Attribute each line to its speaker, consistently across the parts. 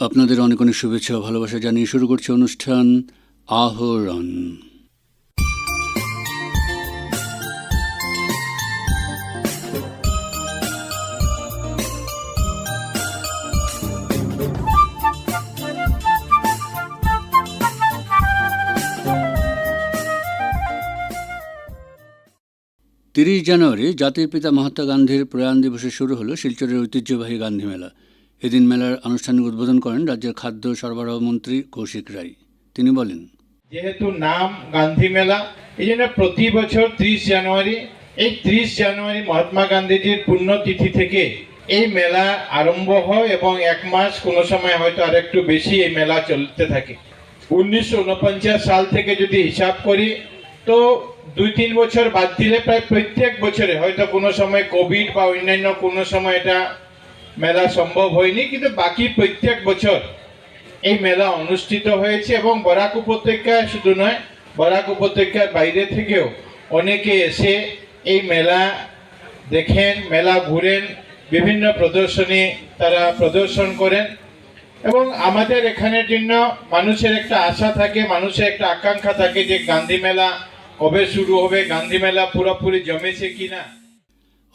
Speaker 1: আপনাদের অনেক অনেক শুভেচ্ছা ও ভালোবাসা জানিয়ে শুরু করছে অনুষ্ঠান আহরণ। তিরিশ জানুয়ারি জাতির পিতা মহাত্মা গান্ধীর প্রয়াণ দিবসে শুরু হলো শিলচরের ঐতিহ্যবাহী গান্ধী মেলা। এদিন মেলার আনুষ্ঠানিক উদ্বোধন করেন রাজ্যের খাদ্য সরবরাহ মন্ত্রী কৌশিক রায়। তিনি বলেন,
Speaker 2: যেহেতু নাম গান্ধী মেলা, এই জন্য প্রতি বছর 30 জানুয়ারি, এই 30 জানুয়ারি মহাত্মা গান্ধীজির পুণ্যতিথি থেকে এই মেলা আরম্ভ হয় এবং এক মাস, কোনো সময় হয়তো আর একটু বেশি এই মেলা চলতে থাকে। 1949 সাল থেকে যদি হিসাব করি তো 2-3 বছর বাদ দিলে প্রায় প্রত্যেক বছরে, হয়তো কোনো সময় কোভিড বা অন্যান্য কোনো সময় এটা মেলা সম্ভব হয়নি, কিন্তু বাকি প্রত্যেক বছর এই মেলা অনুষ্ঠিত হয়েছে। এবং বরাক উপত্যকায় শুধু নয়, বরাক উপত্যকার বাইরে থেকেও অনেকে এসে এই মেলা দেখেন, মেলা ঘুরেন, বিভিন্ন প্রদর্শনী তারা প্রদর্শন করেন। এবং আমাদের এখানের জন্য মানুষের একটা আশা থাকে, মানুষের একটা আকাঙ্ক্ষা থাকে যে গান্ধী মেলা কবে শুরু হবে, গান্ধী মেলা পুরোপুরি জমেছে কিনা।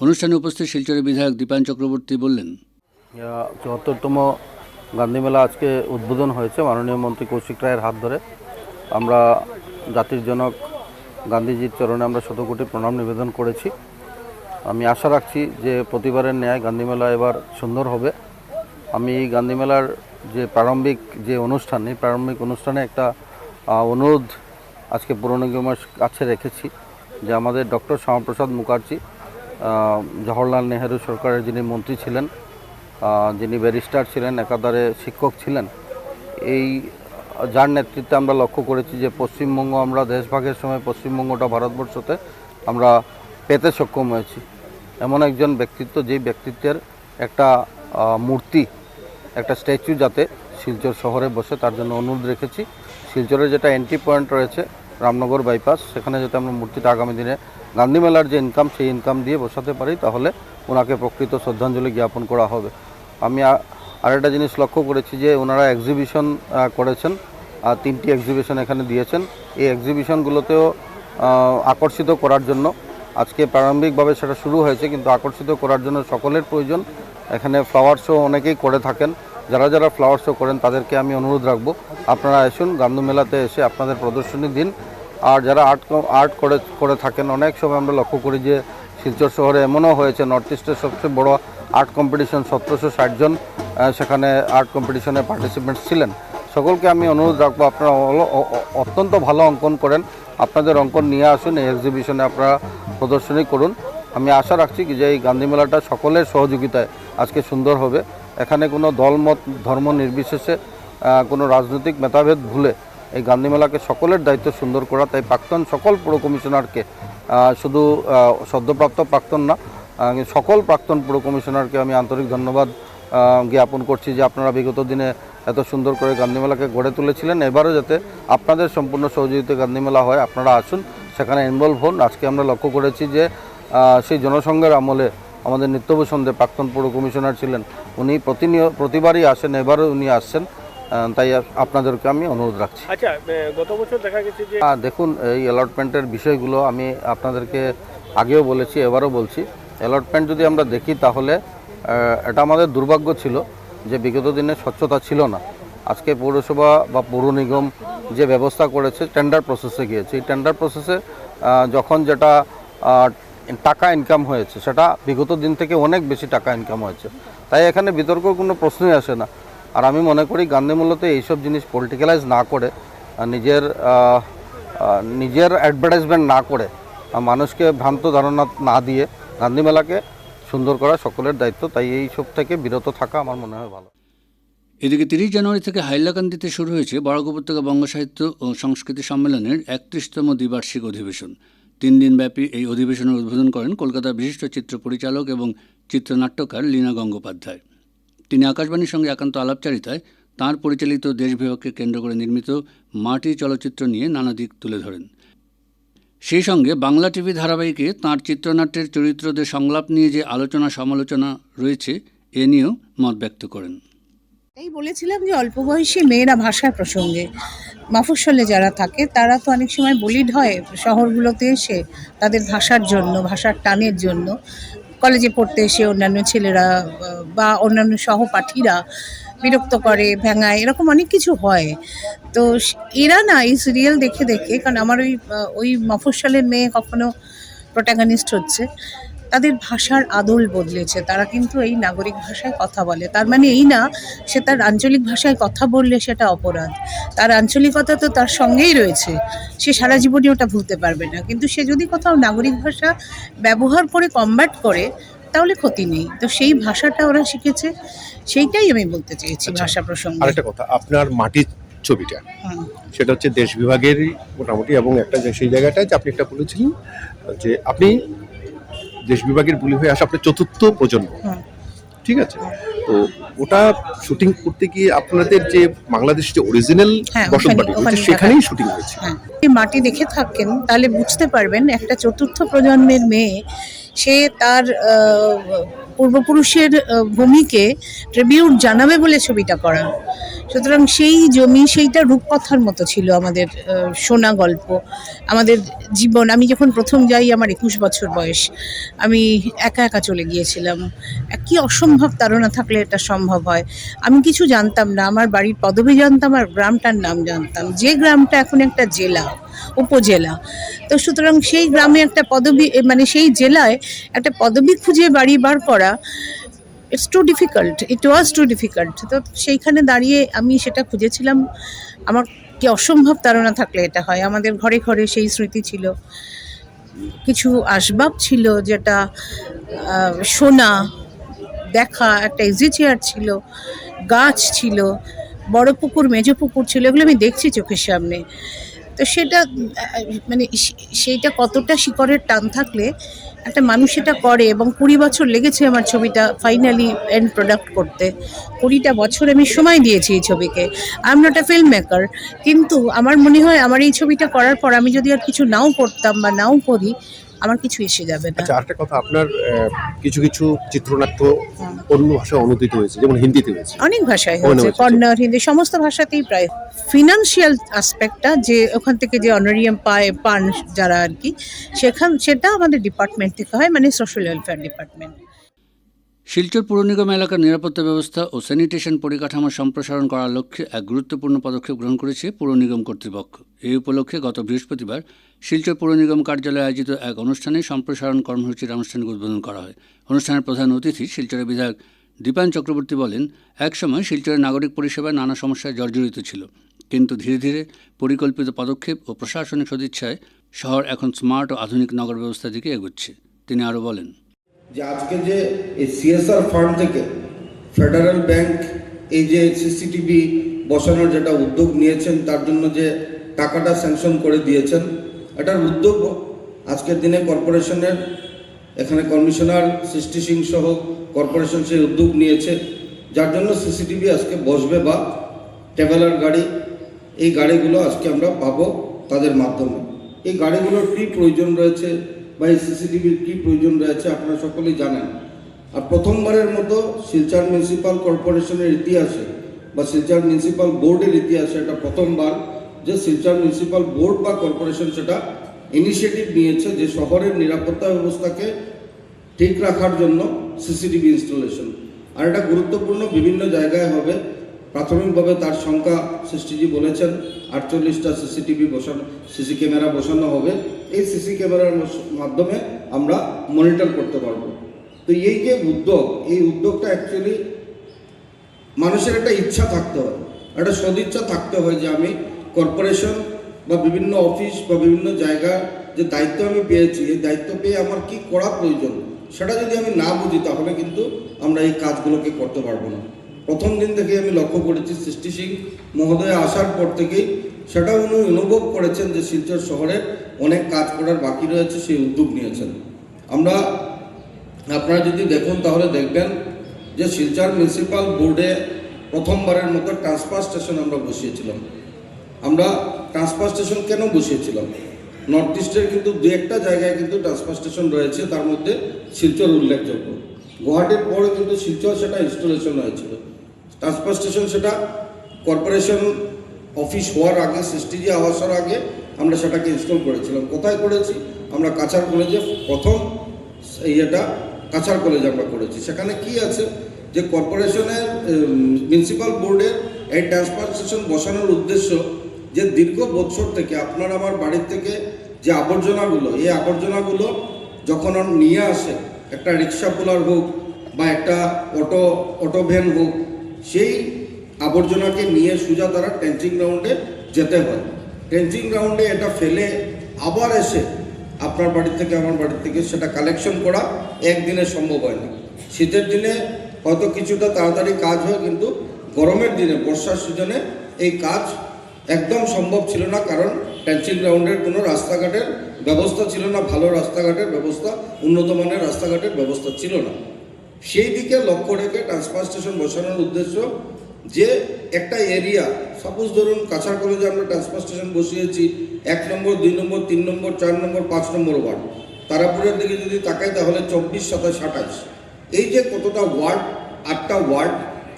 Speaker 1: অনুষ্ঠানে উপস্থিত শিলচরের বিধায়ক দীপায়ন চক্রবর্তী বললেন,
Speaker 3: 74তম গান্ধী মেলা আজকে উদ্বোধন হয়েছে মাননীয় মন্ত্রী কৌশিক রায়ের হাত ধরে। আমরা জাতির জনক গান্ধীজির চরণে আমরা শতকোটি প্রণাম নিবেদন করেছি। আমি আশা রাখছি যে প্রতিবারের ন্যায় গান্ধী মেলা এবার সুন্দর হবে। আমি এই গান্ধী মেলার যে প্রারম্ভিক যে অনুষ্ঠান, এই প্রারম্ভিক অনুষ্ঠানে একটা অনুরোধ আজকে পৌর নিগমের কাছে রেখেছি যে আমাদের ডক্টর শ্যামাপ্রসাদ মুখার্জি, জওহরলাল নেহেরু সরকারের যিনি মন্ত্রী ছিলেন, যিনি ব্যারিস্টার ছিলেন, একাধারে শিক্ষক ছিলেন, এই যার নেতৃত্বে আমরা লক্ষ্য করেছি যে পশ্চিমবঙ্গ, আমরা দেশভাগের সময় পশ্চিমবঙ্গটা ভারতবর্ষতে আমরা পেতে সক্ষম হয়েছি। এমন একজন ব্যক্তিত্ব, যেই ব্যক্তিত্বের একটা মূর্তি, একটা স্ট্যাচু যাতে শিলচর শহরে বসে, তার জন্য অনুরোধ রেখেছি। শিলচরের যেটা এন্ট্রি পয়েন্ট রয়েছে রামনগর বাইপাস, সেখানে যাতে আমরা মূর্তিটা আগামী দিনে গান্ধী মেলার যে ইনকাম, সেই ইনকাম দিয়ে বসাতে পারি, তাহলে ওনাকে প্রকৃত শ্রদ্ধাঞ্জলি জ্ঞাপন করা হবে। আমি আরেকটা জিনিস লক্ষ্য করেছি যে ওনারা এক্সিবিশন করেছেন, 3টি এক্সিবিশন এখানে দিয়েছেন। এই এক্সিবিশনগুলোতেও আকর্ষিত করার জন্য আজকে প্রারম্ভিকভাবে সেটা শুরু হয়েছে, কিন্তু আকর্ষিত করার জন্য সকলের প্রয়োজন। এখানে ফ্লাওয়ার শো অনেকেই করে থাকেন, যারা যারা ফ্লাওয়ার শো করেন তাদেরকে আমি অনুরোধ রাখবো আপনারা আসুন গান্ধী মেলাতে এসে আপনাদের প্রদর্শনী দিন। আর যারা আর্ট করে থাকেন, অনেক সময় আমরা লক্ষ্য করি যে শিলচর শহরে এমনও হয়েছে, নর্থ ইস্টের সবচেয়ে বড় আর্ট কম্পিটিশন, 1760 জন সেখানে আর্ট কম্পিটিশনে পার্টিসিপেন্টস ছিলেন। সকলকে আমি অনুরোধ রাখবো, আপনারা অত্যন্ত ভালো অঙ্কন করেন, আপনাদের অঙ্কন নিয়ে আসুন, এই এক্সিবিশনে আপনারা প্রদর্শনী করুন। আমি আশা রাখছি যে এই গান্ধী মেলাটা সকলের সহযোগিতায় আজকে সুন্দর হবে। এখানে কোনো দলমত ধর্ম নির্বিশেষে, কোনো রাজনৈতিক ভেদাভেদ ভুলে এই গান্ধী মেলাকে সকলের দায়িত্ব সুন্দর করা। তাই প্রাক্তন সকল পুর কমিশনারকে, শুধু সদ্যপ্রাপ্ত প্রাক্তন না, সকল প্রাক্তন পুর কমিশনারকে আমি আন্তরিক ধন্যবাদ জ্ঞাপন করছি যে আপনারা বিগত দিনে এত সুন্দর করে গান্ধী মেলাকে গড়ে তুলেছিলেন। এবারও যাতে আপনাদের সম্পূর্ণ সহযোগিতায় গান্ধী মেলা হয়, আপনারা আসুন, সেখানে ইনভলভ হন। আজকে আমরা লক্ষ্য করেছি যে সেই জনসংঘের আমলে আমাদের নিত্যভূষণ দে প্রাক্তন পুর কমিশনার ছিলেন, উনি প্রতিবারই আসেন, এবারও উনি আসছেন। তাই আপনাদেরকে আমি অনুরোধ রাখছি।
Speaker 4: আচ্ছা, গত বছর দেখা গেছে যে
Speaker 3: দেখুন, এই অ্যালটমেন্টের বিষয়গুলো আমি আপনাদেরকে আগেও বলেছি, এবারও বলছি। অ্যালটমেন্ট যদি আমরা দেখি তাহলে এটা আমাদের দুর্ভাগ্য ছিল যে বিগত দিনে স্বচ্ছতা ছিল না। আজকে পৌরসভা বা পৌর নিগম যে ব্যবস্থা করেছে, টেন্ডার প্রসেসে গিয়েছে। এই টেন্ডার প্রসেসে যখন যেটা টাকা ইনকাম হয়েছে, সেটা বিগত দিন থেকে অনেক বেশি টাকা ইনকাম হয়েছে। তাই এখানে বিতর্কের কোনো প্রশ্নই আসে না। আর আমি মনে করি গান্ধী মূলত এইসব জিনিস পলিটিক্যালাইজ না করে, নিজের অ্যাডভার্টাইজমেন্ট না করে, মানুষকে ভ্রান্ত ধারণা না দিয়ে গান্ধী মেলাকে সুন্দর করা সকলের দায়িত্ব। তাই এই সব থেকে বিরত থাকা আমার মনে হয় ভালো।
Speaker 1: এদিকে 30 জানুয়ারি থেকে হাইলাকান্দিতে শুরু হয়েছে বরাক উপত্যকা বঙ্গ সাহিত্য ও সংস্কৃতি সম্মেলনের 31তম দ্বিবার্ষিক অধিবেশন। 3 দিনব্যাপী এই অধিবেশনের উদ্বোধন করেন কলকাতার বিশিষ্ট চিত্র পরিচালক এবং চিত্রনাট্যকার লীনা গঙ্গোপাধ্যায়। তিনি আকাশবাণীর সঙ্গে একান্ত আলাপচারিতায় তাঁর পরিচালিত দেশবিভাগকে কেন্দ্র করে নির্মিত মাটি চলচ্চিত্র নিয়ে নানা দিক তুলে ধরেন। সেই সঙ্গে বাংলা টিভি ধারাবাহিকে তাঁর চিত্রনাট্যের চরিত্রদের সংলাপ নিয়ে যে আলোচনা সমালোচনা রয়েছে, এ নিয়েও মত ব্যক্ত করেন।
Speaker 5: এই বলেছিলাম যে অল্প বয়সী মেয়েরা ভাষার প্রসঙ্গে মফস্বলে যারা থাকে তারা তো অনেক সময় বলিড হয় শহরগুলোতে এসে তাদের ভাষার জন্য, ভাষার টানের জন্য। কলেজে পড়তে এসে অন্যান্য ছেলেরা বা অন্যান্য সহপাঠীরা বিরক্ত করে, ভেঙায়, এরকম অনেক কিছু হয়। তো এরা না এই সিরিয়াল দেখে দেখে, কারণ আমার ওই মফস্বলের মেয়ে কখনো প্রোটাগনিস্ট হচ্ছে, তাদের ভাষার আদল বদলেছে। তারা কিন্তু এই নাগরিক ভাষায় কথা বলে। তার মানে এই না সে তার আঞ্চলিক ভাষায় কথা বললে সেটা অপরাধ। তার আঞ্চলিকতা তো তার সঙ্গেই রয়েছে, সে সারা জীবনে ওটা ভুলতে পারবে না। কিন্তু সে যদি কোথাও নাগরিক ভাষা ব্যবহার করে কমব্যাট করে তাহলে ক্ষতি নেই। তো সেই ভাষাটা ওরা শিখেছে, সেইটাই আমি বলতে চেয়েছি ভাষা প্রসঙ্গে।
Speaker 6: আরেকটা কথা, আপনার মাটির ছবিটা
Speaker 5: হুম।
Speaker 6: সেটা হচ্ছে দেশ বিভাগেরই মোটামুটি, এবং একটা সেই জায়গাটায় যে আপনি একটা বলেছিলেন যে আপনি দেশ বিভাগের বুলি হয়ে আসা আপনার চতুর্থ প্রজন্ম,
Speaker 5: হুম।
Speaker 6: ঠিক আছে? তো ওটা শুটিং করতে গিয়ে আপনাদের যে বাংলাদেশের যে অরিজিনাল
Speaker 5: হ্যাঁ,
Speaker 6: বসত বাড়ি
Speaker 5: ওখানে
Speaker 6: সেখানেই শুটিং হয়েছে।
Speaker 5: হ্যাঁ, যদি মাটি দেখে থাকেন তাহলে বুঝতে পারবেন একটা চতুর্থ প্রজন্মের মেয়ে, সে তার পূর্বপুরুষের ভূমিকে ট্রিবিউট জানাবে বলে ছবিটা করা। সুতরাং সেই জমি, সেইটা রূপকথার মতো ছিল আমাদের শোনা গল্প, আমাদের জীবন। আমি যখন প্রথম যাই, আমার 21 বছর বয়স, আমি একা একা চলে গিয়েছিলাম। কি অসম্ভব তাড়না থাকলে এটা সম্ভব হয়। আমি কিছু জানতাম না, আমার বাড়ির পদবি জানতাম আর গ্রামটার নাম জানতাম, যে গ্রামটা এখন একটা জেলা, উপজেলা। তো সুতরাং সেই গ্রামে একটা পদবি, মানে সেই জেলায় একটা পদবি খুঁজে বাড়ি বার করা, ইট ওয়াজ টু ডিফিকাল্ট। তো সেইখানে দাঁড়িয়ে আমি সেটা খুঁজেছিলাম। আমার কি অসম্ভব তাড়না থাকলে এটা হয়। আমাদের ঘরে ঘরে সেই স্মৃতি ছিল, কিছু আসবাব ছিল যেটা শোনা, দেখা, একটা ইজি চেয়ার ছিল, গাছ ছিল, বড় পুকুর, মেজো পুকুর ছিল, এগুলো আমি দেখছি চোখের সামনে। তো সেটা মানে সেইটা কতটা শিকড়ের টান থাকলে একটা মানুষ এটা করে। এবং 20 বছর লেগেছে আমার ছবিটা ফাইনালি এন্ড প্রোডাক্ট করতে। 20টা বছর আমি সময় দিয়েছি এই ছবিকে। I am not a film maker, কিন্তু আমার মনে হয় আমার এই ছবিটা করার পর আমি যদি আর কিছু নাও করতাম বা নাও করি, আমার কিছু এসে যাবে না।
Speaker 6: আচ্ছা, আরেকটা কথা, আপনার কিছু কিছু চিত্রনাট্য অন্য ভাষায় অনুদিত হয়েছে, যেমন হিন্দিতে হয়েছে,
Speaker 5: অনেক ভাষায় হয়েছে, কন্নড়, হিন্দি, সমস্ত ভাষাতেই প্রায়। ফিনান্সিয়াল অ্যাসপেক্টটা, যে ওখান থেকে যে অনারিয়াম পান যারা আর কি, সেটা আমাদের ডিপার্টমেন্ট থেকে হয়, মানে সোশ্যাল ওয়েলফেয়ার ডিপার্টমেন্ট।
Speaker 1: শিলচর পৌর নিগম এলাকার নিরাপত্তা ব্যবস্থা ও স্যানিটেশন পরিকাঠামো সম্প্রসারণ করার লক্ষ্যে এক গুরুত্বপূর্ণ পদক্ষেপ গ্রহণ করেছে পৌর নিগম কর্তৃপক্ষ। এই উপলক্ষে গত বৃহস্পতিবার শিলচর পৌর নিগম কার্যালয়ে আয়োজিত এক অনুষ্ঠানে সম্প্রসারণ কর্মসূচির আনুষ্ঠানিক উদ্বোধন করা হয়। অনুষ্ঠানের প্রধান অতিথি শিলচরের বিধায়ক দীপায়ন চক্রবর্তী বলেন, একসময় শিলচরের নাগরিক পরিষেবায় নানা সমস্যায় জর্জরিত ছিল, কিন্তু ধীরে ধীরে পরিকল্পিত পদক্ষেপ ও প্রশাসনিক সদিচ্ছায় শহর এখন স্মার্ট ও আধুনিক নগর ব্যবস্থার দিকে এগোচ্ছে। তিনি আরও বলেন
Speaker 7: যে আজকে যে এই সিএসআর ফান্ড থেকে ফেডারেল ব্যাংক এই যে সিসিটিভি বসানোর যেটা উদ্যোগ নিয়েছেন, তার জন্য যে টাকাটা স্যাংশন করে দিয়েছেন, এটার উদ্যোগ আজকের দিনে কর্পোরেশনের এখানে কমিশনার সৃষ্টি সিং সহ কর্পোরেশন সেই উদ্যোগ নিয়েছে, যার জন্য সিসিটিভি আজকে বসবে, বা ট্রাভেলার গাড়ি, এই গাড়িগুলো আজকে আমরা পাবো তাদের মাধ্যমে। এই গাড়িগুলোর কী প্রয়োজন রয়েছে বা এই সিসিটিভির কী প্রয়োজন রয়েছে আপনারা সকলেই জানেন। আর প্রথমবারের মতো শিলচর মিউনিসিপ্যাল কর্পোরেশনের ইতিহাসে বা শিলচর মিউনিসিপ্যাল বোর্ডের ইতিহাসে এটা প্রথমবার যে শিলচর মিউনিসিপ্যাল বোর্ড বা কর্পোরেশন সেটা ইনিশিয়েটিভ নিয়েছে যে শহরের নিরাপত্তা ব্যবস্থাকে ঠিক রাখার জন্য সিসিটিভি ইনস্টলেশন। আর এটা গুরুত্বপূর্ণ, বিভিন্ন জায়গায় হবে। প্রাথমিকভাবে তার সংখ্যা সৃষ্টিজি বলেছেন 48টা সিসিটিভি বসানো, সিসি ক্যামেরা বসানো হবে। এই সিসি ক্যামেরার মাধ্যমে আমরা মনিটর করতে পারবো। তো এই যে উদ্যোগ, এই উদ্যোগটা অ্যাকচুয়ালি মানুষের একটা ইচ্ছা থাকতে হয়, একটা সদিচ্ছা থাকতে হয় যে আমি কর্পোরেশন বা বিভিন্ন অফিস বা বিভিন্ন জায়গা যে দায়িত্ব আমি পেয়েছি, এই দায়িত্ব পেয়ে আমার কি করা প্রয়োজন সেটা যদি আমি না বুঝি, তাহলে কিন্তু আমরা এই কাজগুলোকে করতে পারবো না। প্রথম দিন থেকে আমি লক্ষ্য করেছি, সৃষ্টি সিং মহোদয় আসার পর থেকেই সেটা উনি অনুভব করেছেন যে শিলচর শহরে অনেক কাজ করার বাকি রয়েছে, সেই উদ্যোগ নিয়েছেন। আপনারা যদি দেখুন তাহলে দেখবেন যে শিলচর মিউনিসিপ্যাল বোর্ডে প্রথমবারের মতো ট্রান্সফার স্টেশন আমরা বসিয়েছিলাম। আমরা ট্রান্সফার স্টেশন কেন বসিয়েছিলাম? নর্থ ইস্টের কিন্তু দু একটা জায়গায় কিন্তু ট্রান্সফার স্টেশন রয়েছে, তার মধ্যে শিলচর উল্লেখযোগ্য। গুয়াহাটির পরে কিন্তু শিলচর সেটা ইনস্টলেশন হয়েছিল। ট্রান্সফার স্টেশন সেটা কর্পোরেশন অফিস হওয়ার আগে, সিএসটিজি আসার আগে আমরা সেটাকে ইনস্টল করেছিলাম। কোথায় করেছি? আমরা কাছাড় কলেজে প্রথম ইয়েটা কাছাড় কলেজে আমরা করেছি। সেখানে কি আছে যে কর্পোরেশনের মিউনিসিপ্যাল বোর্ডের এই ট্রান্সফার স্টেশন বসানোর উদ্দেশ্য যে দীর্ঘ বছর থেকে আপনার আমার বাড়ির থেকে যে আবর্জনাগুলো, এই আবর্জনাগুলো যখন নিয়ে আসে, একটা রিক্সা পোলার হোক বা একটা অটো ভ্যান হোক, সেই আবর্জনাকে নিয়ে সোজা তারা ট্রেঞ্চিং গ্রাউন্ডে যেতে হয়। ট্রেঞ্চিং গ্রাউন্ডে এটা ফেলে আবার এসে আপনার বাড়ি থেকে আমার বাড়ি থেকে সেটা কালেকশন করা একদিনে সম্ভব হয় না। শীতের দিনে হয়তো কিছুটা তাড়াতাড়ি কাজ হয়, কিন্তু গরমের দিনে, বর্ষার সিজনে এই কাজ একদম সম্ভব ছিল না, কারণ ট্রেঞ্চিং গ্রাউন্ডের কোনো রাস্তাঘাটের ব্যবস্থা ছিল না, ভালো রাস্তাঘাটের ব্যবস্থা, উন্নত মানের রাস্তাঘাটের ব্যবস্থা ছিল না। সেই দিকে লক্ষ্য রেখে ট্রান্সফার স্টেশন বসানোর উদ্দেশ্য যে একটা এরিয়া, সাপোজ ধরুন কাছাড় কলেজে আমরা ট্রান্সফার স্টেশন বসিয়েছি 1 নম্বর, 2 নম্বর, 3 নম্বর, 4 নম্বর, 5 নম্বর ওয়ার্ড। তারাপুরের দিকে যদি তাকাই তাহলে 24, 27, 28, এই যে কতটা ওয়ার্ড, 8টা ওয়ার্ড,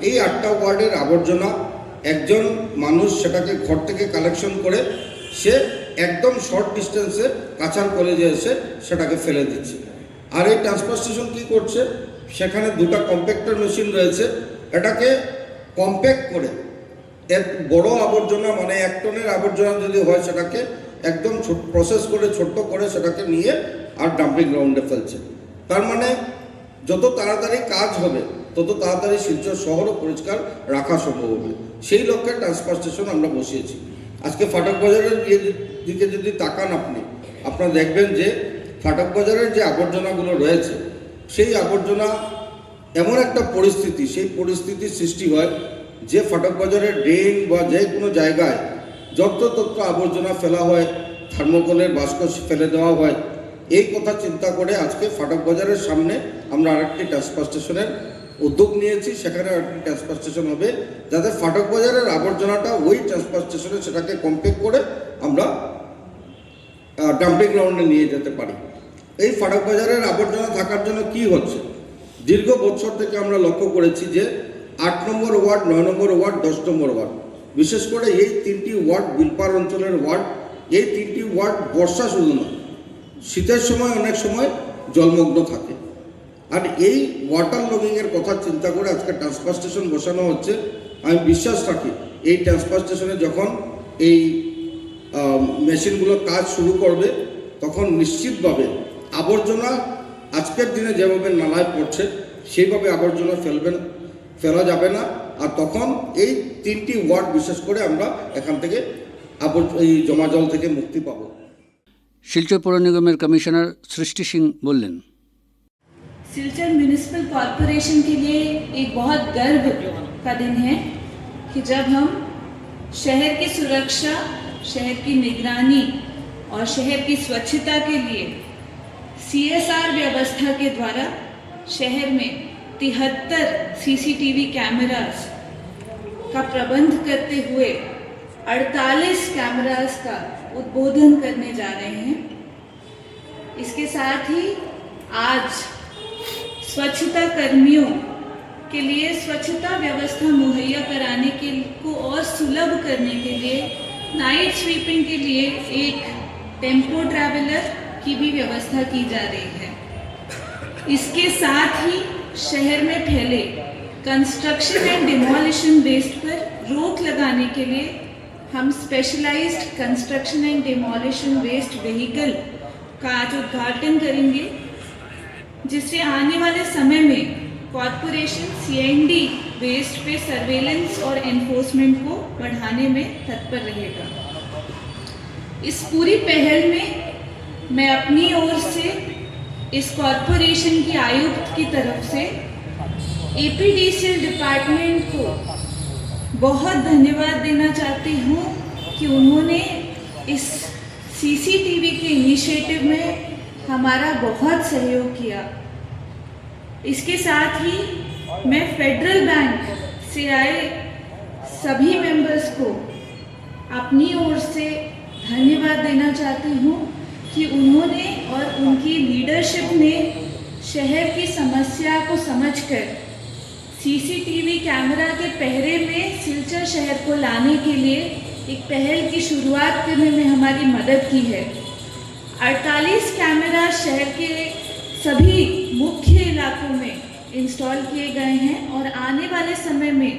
Speaker 7: এই 8টা ওয়ার্ডের আবর্জনা একজন মানুষ সেটাকে ঘর থেকে কালেকশন করে সে একদম শর্ট ডিস্টেন্সে কাছাড় কলেজে এসে সেটাকে ফেলে দিচ্ছে। আর এই ট্রান্সফার স্টেশন কী করছে? সেখানে 2টা কম্প্যাক্টর মেশিন রয়েছে, এটাকে কম্প্যাক্ট করে এর বড় আবর্জনা, মানে 1 টনের আবর্জনা যদি হয় সেটাকে একদম প্রসেস করে ছোট্ট করে সেটাকে নিয়ে আর ডাম্পিং গ্রাউন্ডে ফেলছে। তার মানে যত তাড়াতাড়ি কাজ হবে তত তাড়াতাড়ি শিলচর শহরও পরিষ্কার রাখা সম্ভব হবে। সেই লক্ষ্যে ট্রান্সফার স্টেশন আমরা বসিয়েছি। আজকে ফাটক বাজারের দিকে যদি তাকান আপনারা দেখবেন যে ফাটক বাজারের যে আবর্জনাগুলো রয়েছে, সেই আবর্জনা এমন একটা পরিস্থিতি, সেই পরিস্থিতির সৃষ্টি হয় যে ফাটক বাজারের ড্রেন বা যে কোনো জায়গায় যত্রতত্র আবর্জনা ফেলা হয়, থার্মোকলের বাস্ক ফেলে দেওয়া হয়। এই কথা চিন্তা করে আজকে ফাটক বাজারের সামনে আমরা আরেকটি ট্রান্সফার স্টেশনের উদ্যোগ নিয়েছি। সেখানে আরেকটি ট্রান্সফার স্টেশন হবে, যাতে ফাটক বাজারের আবর্জনাটা ওই ট্রান্সফার স্টেশনে সেটাকে কম্প্যাক্ট করে আমরা ডাম্পিং গ্রাউন্ডে নিয়ে যেতে পারি। এই ফাটক বাজারের আবর্জনা থাকার জন্য কি হচ্ছে? দীর্ঘ বছর থেকে আমরা লক্ষ্য করেছি যে 8 নম্বর ওয়ার্ড, 9 নম্বর ওয়ার্ড, 10 নম্বর ওয়ার্ড, বিশেষ করে এই 3টি ওয়ার্ড বিলপার অঞ্চলের ওয়ার্ড, এই 3টি ওয়ার্ড বর্ষা শুধু না, শীতের সময় অনেক সময় জলমগ্ন থাকে। আর এই ওয়াটার লগিংয়ের কথা চিন্তা করে আজকে ট্রান্সফার স্টেশন বসানো হচ্ছে। আমি বিশ্বাস রাখি এই ট্রান্সফার স্টেশনে যখন এই মেশিনগুলো কাজ শুরু করবে তখন নিশ্চিতভাবে আবর্জনা আজকের দিনে যেভাবে নালায় পড়ছে সেইভাবে আবর্জনা ফেলা যাবে না। আর তখন এই 3টি ওয়ার্ড বিশেষ করে আমরা এখান থেকে এই জমা জল থেকে মুক্তি পাব।
Speaker 1: শিলচর পৌর নিগমের কমিশনার সৃষ্টি সিং বললেন,
Speaker 8: सिलचर म्यूनिसिपल कॉरपोरेशन के लिए एक बहुत गर्व का दिन है कि जब हम शहर की सुरक्षा, शहर की निगरानी और शहर की स्वच्छता के लिए CSR व्यवस्था के द्वारा शहर में 73 CCTV कैमरास का प्रबंध करते हुए 48 कैमरास का उद्बोधन करने जा रहे हैं। इसके साथ ही आज स्वच्छता कर्मियों के लिए स्वच्छता व्यवस्था मुहैया कराने के को और सुलभ करने के लिए नाइट स्वीपिंग के लिए एक टेम्पो ट्रैवलर की भी व्यवस्था की जा रही है। इसके साथ ही शहर में फैले कंस्ट्रक्शन एंड डिमोलिशन वेस्ट पर रोक लगाने के लिए हम specialised construction and demolition waste vehicle का आज उद्घाटन करेंगे, जिससे आने वाले समय में कॉरपोरेशन CND वेस्ट पे सर्वेलेंस और एनफोर्समेंट को बढ़ाने में तत्पर रहेगा। इस पूरी पहल में मैं अपनी ओर से इस कॉरपोरेशन की आयुक्त की तरफ से APDCL डिपार्टमेंट को बहुत धन्यवाद देना चाहती हूँ कि उन्होंने इस CCTV के इनिशिएटिव में हमारा बहुत सहयोग किया। इसके साथ ही मैं फेडरल बैंक से आए सभी मेंबर्स को अपनी ओर से धन्यवाद देना चाहती हूँ कि उन्होंने और उनकी लीडरशिप ने शहर की समस्या को समझकर सीसीटीवी कैमरा के पहरे में सिलचर शहर को लाने के लिए एक पहल की शुरुआत करने में हमारी मदद की है। 48 कैमरा शहर के सभी मुख्य इलाकों में इंस्टॉल किए गए हैं और आने वाले समय में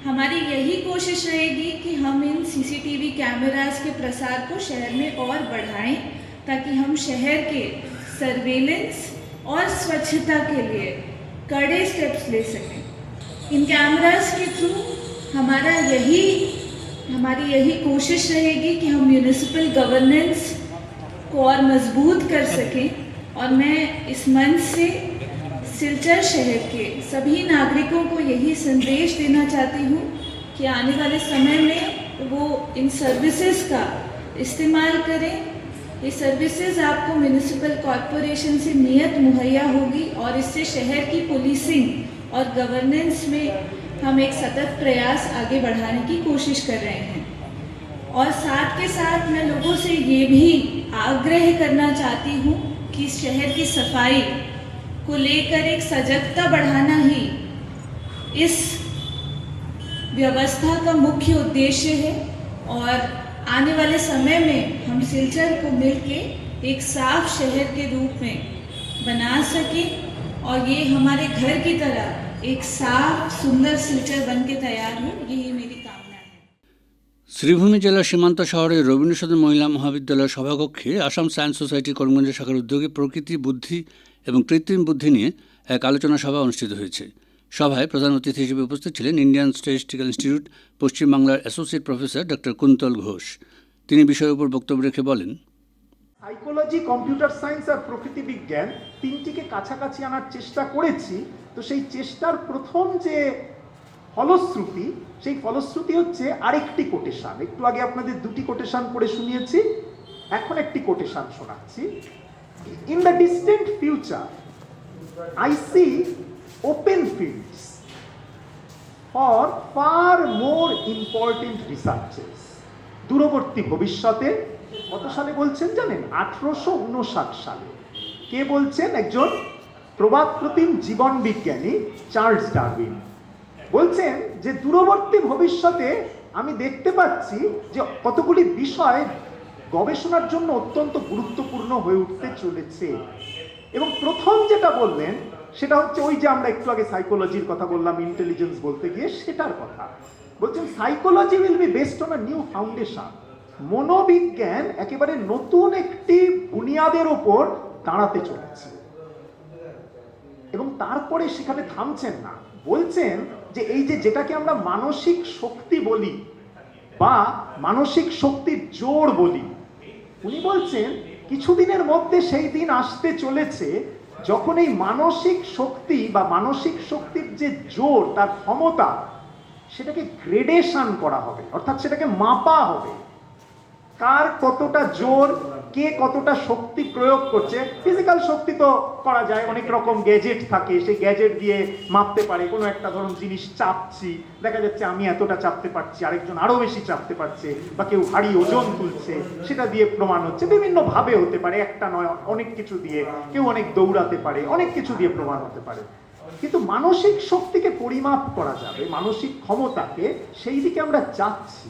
Speaker 8: हमारी यही कोशिश रहेगी कि हम इन सीसीटीवी कैमरास के प्रसार को शहर में और बढ़ाएं ताकि हम शहर के सर्वेलेंस और स्वच्छता के लिए कड़े स्टेप्स ले सकें। इन कैमरास के थ्रू हमारी यही कोशिश रहेगी कि हम म्यूनिसिपल गवर्नेंस को और मजबूत कर सकें और मैं इस मंच से सिलचर शहर के सभी नागरिकों को यही संदेश देना चाहती हूँ कि आने वाले समय में वो इन सर्विसेज का इस्तेमाल करें। ये सर्विसेज आपको म्यूनिसिपल कॉरपोरेशन से नियत मुहैया होगी और इससे शहर की पुलिसिंग और गवर्नेंस में हम एक सतत प्रयास आगे बढ़ाने की कोशिश कर रहे हैं। और साथ के साथ मैं लोगों से ये भी आग्रह करना चाहती हूँ कि शहर की सफाई को लेकर एक सजगता बढ़ाना ही इस व्यवस्था का मुख्य उद्देश्य है और आने वाले समय में हम सिलचर को मिलके एक साफ शहर के रूप में बना सकें और ये हमारे घर की तरह एक साफ सुंदर सिलचर बन के तैयार हो, यही मेरी कामना है।
Speaker 1: শ্রীভূমি জেলার সীমান্ত শহরের রবীন্দ্রসদন মহিলা মহাবিদ্যালয়ের সভাকক্ষে আসাম সায়েন্স সোসাইটি করিমগঞ্জ শাখার উদ্যোগে প্রকৃতি, বুদ্ধি এবং কৃত্রিম বুদ্ধি নিয়ে এক আলোচনা সভা অনুষ্ঠিত হয়েছে। সভায় প্রধান অতিথি হিসেবে উপস্থিত ছিলেন ইন্ডিয়ান স্ট্যাটিস্টিক্যাল ইনস্টিটিউট পশ্চিমবাংলার associate professor doctor Kuntal Ghosh. তিনি বিষয়ের উপর বক্তব্য রেখে বলেন,
Speaker 9: সাইকোলজি, কম্পিউটার সায়েন্স আর প্রকৃতি বিজ্ঞান তিনটিকে কাছাকাছি আনার চেষ্টা করেছি। তো সেই চেষ্টার প্রথম যে ফলশ্রুতি, সেই ফলশ্রুতি হচ্ছে আরেকটি কোটেশন। একটু আগে আপনাদের দুটি কোটেশন পড়ে শুনিয়েছি, এখন একটি কোটেশন শোনাচ্ছি। In the distant future I see open fields for far more important researches. দূরবর্তী ভবিষ্যতে, কত সালে বলছেন জানেন? 1859 সালে। কে বলছেন? একজন প্রবাদ প্রতিম জীবন বিজ্ঞানী চার্লস ডারউইন বলছেন যে দূরবর্তী ভবিষ্যতে আমি দেখতে পাচ্ছি যে কতগুলি বিষয় গবেষণার জন্য অত্যন্ত গুরুত্বপূর্ণ হয়ে উঠতে চলেছে। এবং প্রথম যেটা বললেন সেটা হচ্ছে ওই যে আমরা একটু আগে সাইকোলজির কথা বললাম, ইন্টেলিজেন্স বলতে গিয়ে সেটার কথা বলছেন। Psychology will be based on a new foundation. মনোবিজ্ঞান একেবারে নতুন একটি বুনিয়াদের ওপর দাঁড়াতে চলেছে। এবং তারপরে সেখানে থামছেন না, বলছেন যে এই যে যেটাকে আমরা মানসিক শক্তি বলি বা মানসিক শক্তির জোর বলি, উনি বলছেন কিছুদিনের মধ্যে সেই দিন আসতে চলেছে যখন এই মানসিক শক্তি বা মানসিক শক্তির যে জোর, তার ক্ষমতা, সেটাকে গ্রেডেশন করা হবে, অর্থাৎ সেটাকে মাপা হবে। কার কতটা জোর, কে কতটা শক্তি প্রয়োগ করছে। ফিজিক্যাল শক্তি তো করা যায়, অনেক রকম গ্যাজেট থাকে, সেই গ্যাজেট দিয়ে মাপতে পারে। কোনো একটা ধরুন জিনিস চাপছি, দেখা যাচ্ছে আমি এতটা চাপতে পারছি, আরেকজন আরো বেশি চাপতে পারছে, বা কেউ ভারী ওজন তুলছে, সেটা দিয়ে প্রমাণ হচ্ছে। বিভিন্ন ভাবে হতে পারে, একটা নয়, অনেক কিছু দিয়ে। কেউ অনেক দৌড়াতে পারে, অনেক কিছু দিয়ে প্রমাণ হতে পারে। কিন্তু মানসিক শক্তিকে পরিমাপ করা যাবে, মানসিক ক্ষমতাকে, সেই দিকে আমরা যাচ্ছি।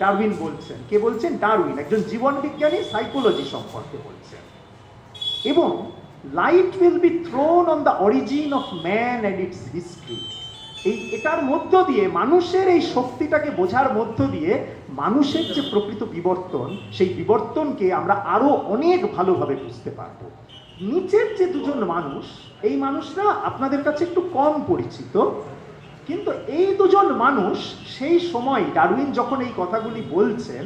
Speaker 9: ডারউইন বলছেন। কে বলছেন? ডারউইন, একজন জীবন বিজ্ঞানী, সাইকোলজি সম্পর্কে বলছেন। এবং light will be thrown on the origin of man and its history. এটার মধ্য দিয়ে, মানুষের এই শক্তিটাকে বোঝার মধ্য দিয়ে মানুষের যে প্রকৃত বিবর্তন, সেই বিবর্তনকে আমরা আরো অনেক ভালোভাবে বুঝতে পারবো। নিচের যে দুজন মানুষ, এই মানুষরা আপনাদের কাছে একটু কম পরিচিত, কিন্তু এই দুজন মানুষ সেই সময়, ডারউইন যখন এই কথাগুলি বলছেন,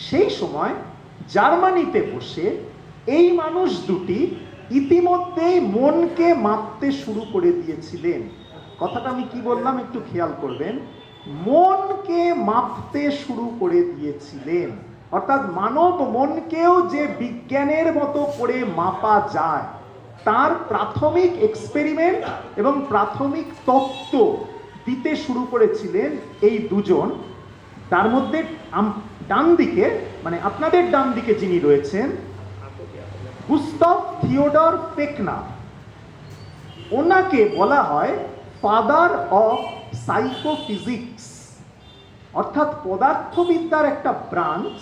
Speaker 9: সেই সময় জার্মানিতে বসে এই মানুষ দুটি ইতিমধ্যেই মনকে মাপতে শুরু করে দিয়েছিলেন। কথাটা আমি কি বললাম একটু খেয়াল করবেন। মনকে মাপতে শুরু করে দিয়েছিলেন, অর্থাৎ মানব মনকেও যে বিজ্ঞানের মতো করে মাপা যায়, তার প্রাথমিক এক্সপেরিমেন্ট এবং প্রাথমিক তত্ত্ব দিতে শুরু করেছিলেন এই দুজন। তার মধ্যে ডান দিকে, মানে আপনাদের ডান দিকে যিনি রয়েছেন, গুস্তাভ থিওডর পেকনা, ওনাকে বলা হয় ফাদার অফ সাইকোফিজিক্স, অর্থাৎ পদার্থবিদ্যার একটা ব্রাঞ্চ,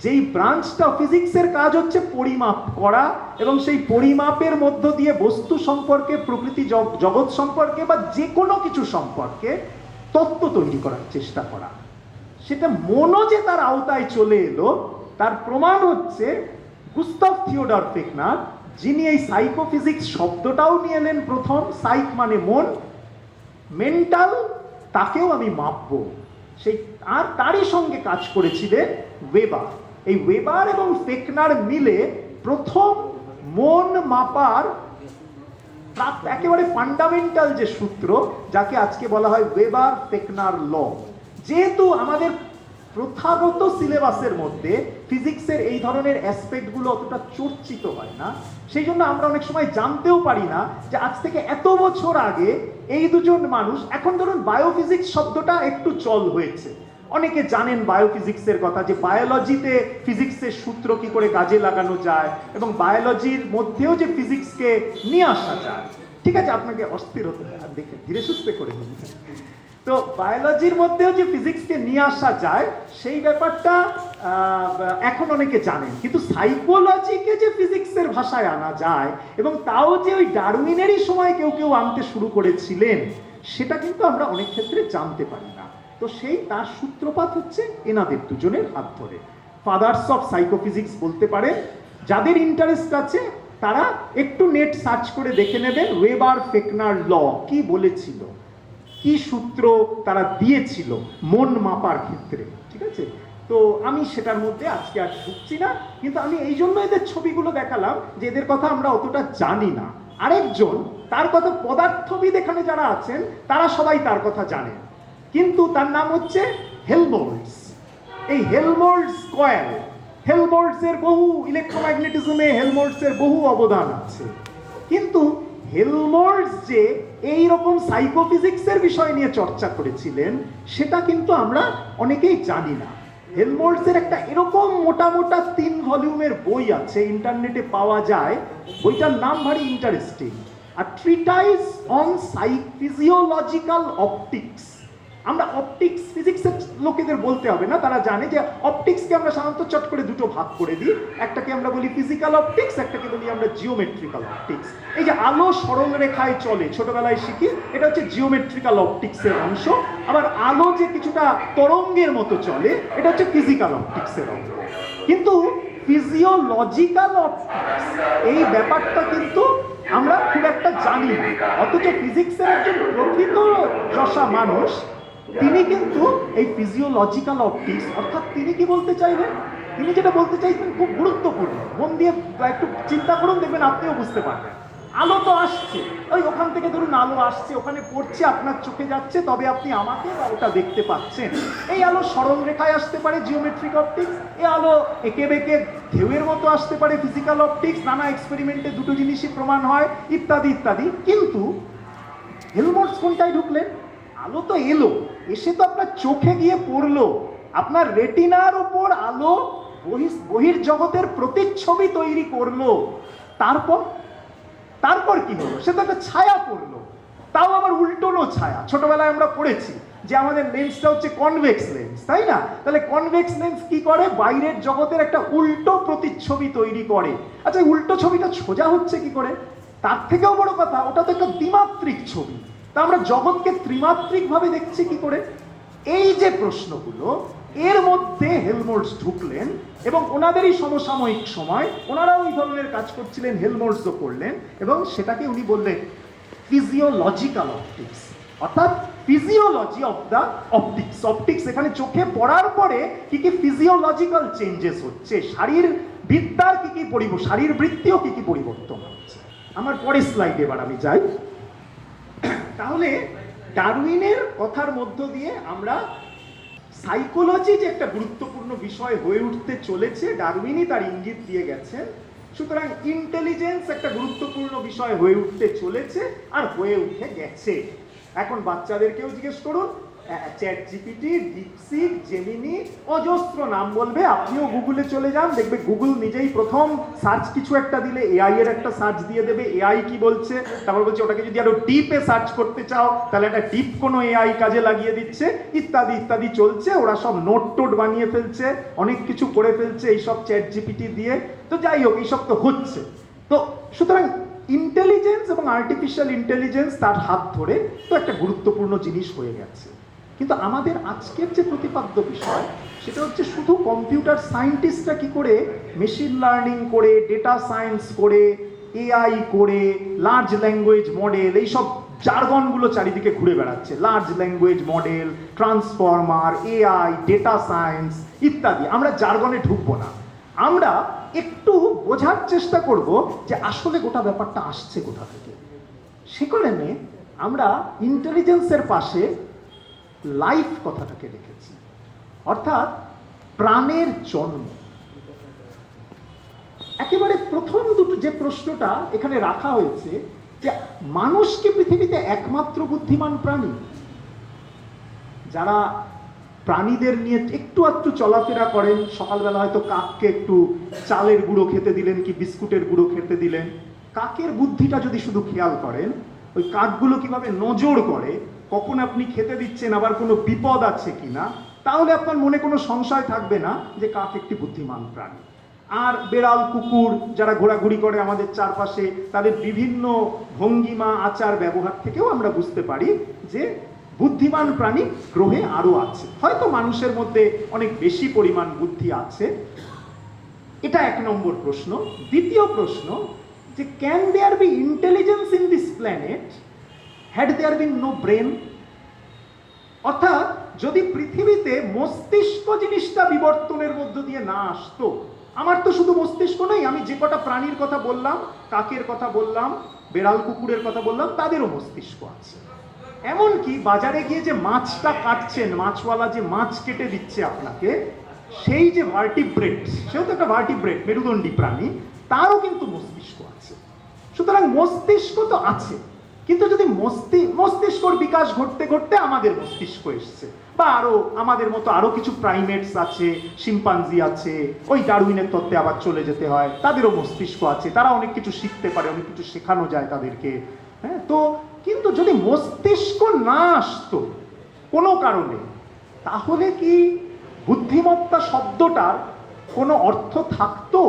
Speaker 9: যেই ব্রাঞ্চটা ফিজিক্সের কাজ হচ্ছে পরিমাপ করা এবং সেই পরিমাপের মধ্য দিয়ে বস্তু সম্পর্কে, প্রকৃতি জগৎ সম্পর্কে বা যে কোনো কিছু সম্পর্কে তত্ত্ব তৈরি করার চেষ্টা করা। সেটা মনও যে তার আওতায় চলে এলো তার প্রমাণ হচ্ছে গুস্তাভ থিওডর ফেকনার, যিনি এই সাইকোফিজিক্স শব্দটাও নিয়ে এলেন প্রথম। সাইক মানে মন, মেন্টাল তাকেও আমি মাপবো, সেই আর তারই সঙ্গে কাজ করেছিলেন ওয়েবার। এই ওয়েবার এবং ফেকনার মিলে প্রথম মন মাপার একেবারে ফান্ডামেন্টাল যে সূত্র, যাকে আজকে বলা হয় ওয়েবার ফেকনার ল। যেহেতু আমাদের প্রথাগত সিলেবাসের মধ্যে ফিজিক্সের এই ধরনের অ্যাসপেক্টগুলো অতটা চর্চিত হয় না, সেই জন্য আমরা অনেক সময় জানতেও পারি না যে আজ থেকে এত বছর আগে এই দুজন মানুষ, এখন ধরুন বায়োফিজিক্স শব্দটা একটু চল হয়েছে, অনেকে জানেন বায়োফিজিক্সের কথা, যে বায়োলজিতে ফিজিক্সের সূত্র কি করে কাজে লাগানো যায় এবং বায়োলজির মধ্যেও যে ফিজিক্সকে নিয়ে আসা যায়। ঠিক আছে, আপনাকে অস্থির হতে দেখে ধীরে সুস্থে করে নিন। তো বায়োলজির মধ্যেও যে ফিজিক্সকে নিয়ে আসা যায় সেই ব্যাপারটা এখন অনেকে জানেন, কিন্তু সাইকোলজিকে যে ফিজিক্সের ভাষায় আনা যায় এবং তাও যে ওই ডারউইনেরই সময় কেউ কেউ আনতে শুরু করেছিলেন, সেটা কিন্তু আমরা অনেক ক্ষেত্রে জানতে পারি না। তো সেই তার সূত্রপাত হচ্ছে এনাদের দুজনের হাত ধরে। ফাদার্স অফ সাইকোফিজিক্স বলতে পারেন। যাদের ইন্টারেস্ট আছে তারা একটু নেট সার্চ করে দেখে নেবেন ওয়েবার ফেকনার ল কি বলেছিল, কি সূত্র তারা দিয়েছিল মন মাপার ক্ষেত্রে। ঠিক আছে, তো আমি সেটার মধ্যে আজকে আর ঢুকছি না, কিন্তু আমি এই জন্য এদের ছবিগুলো দেখালাম যে এদের কথা আমরা অতটা জানি না। আরেকজন তার কথা, পদার্থবিদ এখানে যারা আছেন তারা সবাই তার কথা জানেন, কিন্তু তার নাম হচ্ছে হেলমোল্টজ। এই হেলমোল্টজ কয়েল, হেলমোল্টজের বহু ইলেকট্রোম্যাগনেটিজমে হেলমোল্টজের বহু অবদান আছে, কিন্তু হেলমোল্টজ যে এই রকম সাইকোফিজিক্সের বিষয় নিয়ে চর্চা করেছিলেন সেটা কিন্তু আমরা অনেকেই জানি না। হেলমোল্টজের একটা এরকম মোটা মোটা 3 ভলিউমের বই আছে, ইন্টারনেটে পাওয়া যায়। বইটার নাম ভারী interesting, a treatise on physiological optics. আমরা অপটিক্স ফিজিক্সের লোকেদের বলতে হবে না, তারা জানে যে অপটিক্সকে আমরা সাধারণত চট করে দুটো ভাগ করে দিই, একটাকে আমরা বলি ফিজিক্যাল অপটিক্স, একটাকে বলি আমরা জিওমেট্রিক্যাল অপটিক্স। এই যে আলো সরল রেখায় চলে ছোটবেলায় শিখি, এটা হচ্ছে জিওমেট্রিক্যাল অপটিক্সের অংশ। আবার আলো যে কিছুটা তরঙ্গের মতো চলে, এটা হচ্ছে ফিজিক্যাল অপটিক্সের অংশ। কিন্তু ফিজিওলজিক্যাল অপটিক্স এই ব্যাপারটা কিন্তু আমরা খুব একটা জানি না, অথচ ফিজিক্সের একজন প্রকৃত যশা মানুষ তিনি কিন্তু এই ফিজিওলজিক্যাল অপটিক্স, অর্থাৎ তিনি কি বলতে চাইবেন, তিনি যেটা বলতে চাইছেন খুব গুরুত্বপূর্ণ, মন দিয়ে একটু চিন্তা করুন, দেখবেন আপনিও বুঝতে পারবেন। আলো তো আসছে, ওই ওখান থেকে ধরুন আলো আসছে, ওখানে পড়ছে, আপনার চোখে যাচ্ছে, তবে আপনি আমাকে বা ওটা দেখতে পাচ্ছেন। এই আলো সরল রেখায় আসতে পারে জিওমেট্রিক অপটিক্স, এই আলো এঁকে বেঁকে ঢেউয়ের মতো আসতে পারে ফিজিক্যাল অপটিক্স, নানা এক্সপেরিমেন্টে দুটো জিনিসই প্রমাণ হয়, ইত্যাদি ইত্যাদি। কিন্তু হেলমোল্টজ কোনটায় ঢুকলেন? আলো তো এলো, এসে তো আপনার চোখে গিয়ে পড়লো, আপনার রেটিনার ওপর আলো বহির্জগতের প্রতিচ্ছবি তৈরি করলো। তারপর কি হলো? সে তো একটা ছায়া পড়লো, তাও আবার উল্টোনো ছায়া। ছোটবেলায় আমরা পড়েছি যে আমাদের লেন্সটা হচ্ছে কনভেক্স লেন্স, তাই না? তাহলে কনভেক্স লেন্স কি করে? বাইরের জগতের একটা উল্টো প্রতিচ্ছবি তৈরি করে। আচ্ছা, উল্টো ছবিটা সোজা হচ্ছে কি করে? তার থেকেও বড় কথা, ওটা তো একটা দ্বিমাত্রিক ছবি, তা আমরা জগৎকে ত্রিমাত্রিক ভাবে দেখছি কি করে? এই যে প্রশ্নগুলো, এর মধ্যে হেলমোল্টজ ঢুকলেন এবং ওনাদেরই সমসাময়িক সময় ওনারাও এই ধরনের কাজ করছিলেন, হেলমোল্টজও করলেন, এবং সেটাকে উনি বললেন ফিজিওলজিক্যাল অপটিক্স, অর্থাৎ physiology of the optics. Optics এখানে চোখে পড়ার পরে কি কি ফিজিওলজিক্যাল চেঞ্জেস হচ্ছে, শারীরবিদ্যার কি কি শারীরবৃত্তিও কি কি পরিবর্তন হচ্ছে। আমার পরের স্লাইডে এবার আমি যাই। তাহলে ডারউইনের কথার মধ্য দিয়ে আমরা সাইকোলজি যে একটা গুরুত্বপূর্ণ বিষয় হয়ে উঠতে চলেছে, ডারউইনই তার ইঙ্গিত দিয়ে গেছেন। সুতরাং ইন্টেলিজেন্স একটা গুরুত্বপূর্ণ বিষয় হয়ে উঠতে চলেছে আর হয়ে উঠে গেছে। এখন বাচ্চাদেরকেও জিজ্ঞেস করুন, চ্যাট জিপিটি, ডিপসিক, জেমিনি, অজস্র নাম বলবে। আপনিও গুগলে চলে যান, দেখবে গুগল নিজেই প্রথম সার্চ কিছু একটা দিলে এআই এর একটা সার্চ দিয়ে দেবে, এআই কি বলছে, তারপর বলছে ওটাকে যদি আরো ডিপে সার্চ করতে চাও তাহলে একটা ডিপ কোনো এআই কাজে লাগিয়ে দিচ্ছে, ইত্যাদি ইত্যাদি চলছে। ওরা সব নোট টোট বানিয়ে ফেলছে, অনেক কিছু করে ফেলছে এইসব চ্যাট জিপিটি দিয়ে। তো যাই হোক, এইসব তো হচ্ছে। তো সুতরাং ইন্টেলিজেন্স এবং আর্টিফিশিয়াল ইন্টেলিজেন্স তার হাত ধরে তো একটা গুরুত্বপূর্ণ জিনিস হয়ে গেছে। কিন্তু আমাদের আজকের যে প্রতিপাদ্য বিষয় সেটা হচ্ছে শুধু কম্পিউটার সায়েন্টিস্টরা কি করে মেশিন লার্নিং করে, ডেটা সায়েন্স করে, এআই করে, লার্জ ল্যাঙ্গুয়েজ মডেল, এইসব জার্গনগুলো চারিদিকে ঘুরে বেড়াচ্ছে। Large language model, transformer, AI, data science ইত্যাদি। আমরা জার্গনে ঢুকবো না, আমরা একটু বোঝার চেষ্টা করব যে আসলে গোটা ব্যাপারটা আসছে কোথা থেকে। সে কারণে আমরা ইন্টেলিজেন্সের পাশে লাইফ কথাটাকে রেখেছি, অর্থাৎ প্রাণের জন্ম। একেবারে প্রথম দুটো যে প্রশ্নটা এখানে রাখা হয়েছে যে মানুষ কি পৃথিবীতে একমাত্র বুদ্ধিমান প্রাণী? যারা প্রাণীদের নিয়ে একটু একটু চলাফেরা করেন, সকালবেলা হয়তো কাককে একটু চালের গুঁড়ো খেতে দিলেন কি বিস্কুটের গুঁড়ো খেতে দিলেন, কাকের বুদ্ধিটা যদি শুধু খেয়াল করেন, ওই কাকগুলো কিভাবে নজর করে কখন আপনি খেতে দিচ্ছেন, আবার কোনো বিপদ আছে কিনা, তাহলে আপনার মনে কোনো সংশয় থাকবে না যে কাক একটি বুদ্ধিমান প্রাণী। আর বেড়াল, কুকুর যারা ঘোরাঘুরি করে আমাদের চারপাশে, তাদের বিভিন্ন ভঙ্গিমা, আচার, ব্যবহার থেকেও আমরা বুঝতে পারি যে বুদ্ধিমান প্রাণী গ্রহে আরো আছে। হয়তো মানুষের মধ্যে অনেক বেশি পরিমাণ বুদ্ধি আছে। এটা এক নম্বর প্রশ্ন। দ্বিতীয় প্রশ্ন যে can there be intelligence in this planet had there been no brain? অর্থাৎ যদি পৃথিবীতে মস্তিষ্ক জিনিসটা বিবর্তনের মধ্য দিয়ে না আসতো, আমার তো শুধু মস্তিষ্ক নয়, আমি যে কটা প্রাণীর কথা বললাম, কাকের কথা বললাম, বেড়াল কুকুরের কথা বললাম, তাদেরও মস্তিষ্ক আছে। এমনকি বাজারে গিয়ে যে মাছটা কাটছেন, মাছওয়ালা যে মাছ কেটে দিচ্ছে আপনাকে, সেই যে ভার্টিব্রেট, সেও তো একটা ভার্টিব্রেট, মেরুদণ্ডী প্রাণী, তারও কিন্তু মস্তিষ্ক আছে। সুতরাং মস্তিষ্ক তো আছে, কিন্তু যদি মস্তিষ্কর বিকাশ ঘটতে ঘটতে আমাদের মস্তিষ্ক এসছে, বা আরো আমাদের মতো আরো কিছু প্রাইমেটস আছে, শিম্পাঞ্জি আছে, ওই ডারউইনের তত্ত্বে আবার চলে যেতে হয়, তাদেরও মস্তিষ্ক আছে, তারা অনেক কিছু শিখতে পারে, অনেক কিছু শেখানো যায় তাদেরকে। হ্যাঁ, তো কিন্তু যদি মস্তিষ্ক না আসতো কোনো কারণে, তাহলে কি বুদ্ধিমত্তা শব্দটার কোনো অর্থ থাকতো?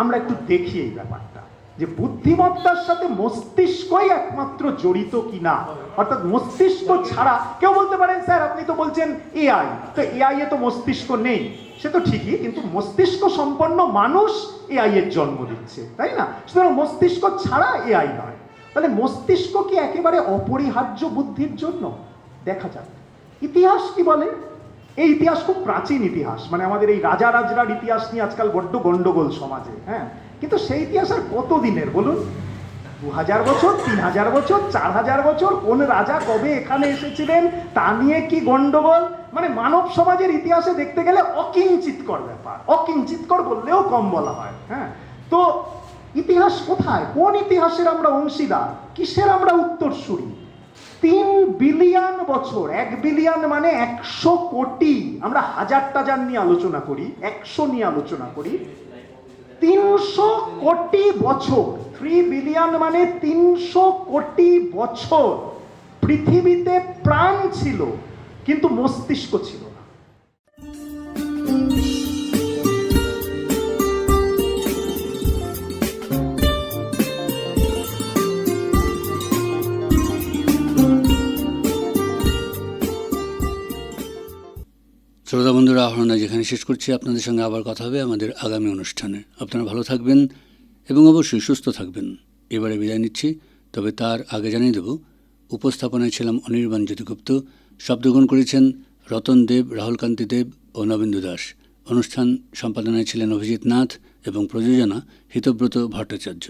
Speaker 9: আমরা একটু দেখি এই ব্যাপারটা, যে বুদ্ধিমত্তার সাথে মস্তিষ্কই একমাত্র জড়িত কিনা। অর্থাৎ মস্তিষ্ক ছাড়া, কেউ বলতে পারেন স্যার আপনি তো বলছেন এআই, তো এআই এ তো মস্তিষ্ক নেই। সে তো ঠিকই, কিন্তু মস্তিষ্ক সম্পন্ন মানুষ এআই এর জন্ম দিচ্ছে, তাই না? সুতরাং মস্তিষ্ক ছাড়া এআই নয়। তাহলে মস্তিষ্ক কি একেবারে অপরিহার্য বুদ্ধির জন্য? দেখা যাক ইতিহাস কি বলে। এই ইতিহাস খুব প্রাচীন ইতিহাস, মানে আমাদের এই রাজা রাজরার ইতিহাস নিয়ে আজকাল বড্ড গন্ডগোল সমাজে। হ্যাঁ, কিন্তু সেই ইতিহাস আর কত দিনের বলুন? 2000 বছর, 3000 বছর, 4000 বছর, কোন রাজা কবে এখানে এসেছিলেন তা নিয়ে কি গন্ডগোল। মানে মানব সমাজের ইতিহাসে দেখতে গেলে অকিঞ্চিতকর ব্যাপার, অকিঞ্চিতকর বললেও কম বলা হয়। হ্যাঁ, তো ইতিহাস কোথায়? কোন ইতিহাসের আমরা অংশীদার? কিসের আমরা উত্তরসূরি? 3 বিলিয়ন বছর, 1 বিলিয়ন মানে 100 কোটি। আমরা হাজার টাজার নিয়ে আলোচনা করি, 100 নিয়ে আলোচনা করি। 300 কোটি বছর, 3 বিলিয়ন মানে 300 কোটি বছর পৃথিবীতে প্রাণ ছিল, কিন্তু মস্তিষ্ক ছিল না।
Speaker 1: শ্রোতা বন্ধুরা, আহরণা যেখানে শেষ করছি, আপনাদের সঙ্গে আবার কথা হবে আমাদের আগামী অনুষ্ঠানে। আপনারা ভালো থাকবেন এবং অবশ্যই সুস্থ থাকবেন। এবারে বিদায় নিচ্ছি, তবে তার আগে জানিয়ে দেব, উপস্থাপনায় ছিলাম অনির্বাণ জ্যোতিগুপ্ত, শব্দগ্রহণ করেছেন রতন দেব, রাহুল কান্তি দেব ও নবেন্দু দাস। অনুষ্ঠান সম্পাদনায় ছিলেন অভিজিৎ নাথ এবং প্রযোজনা হিতব্রত ভট্টাচার্য।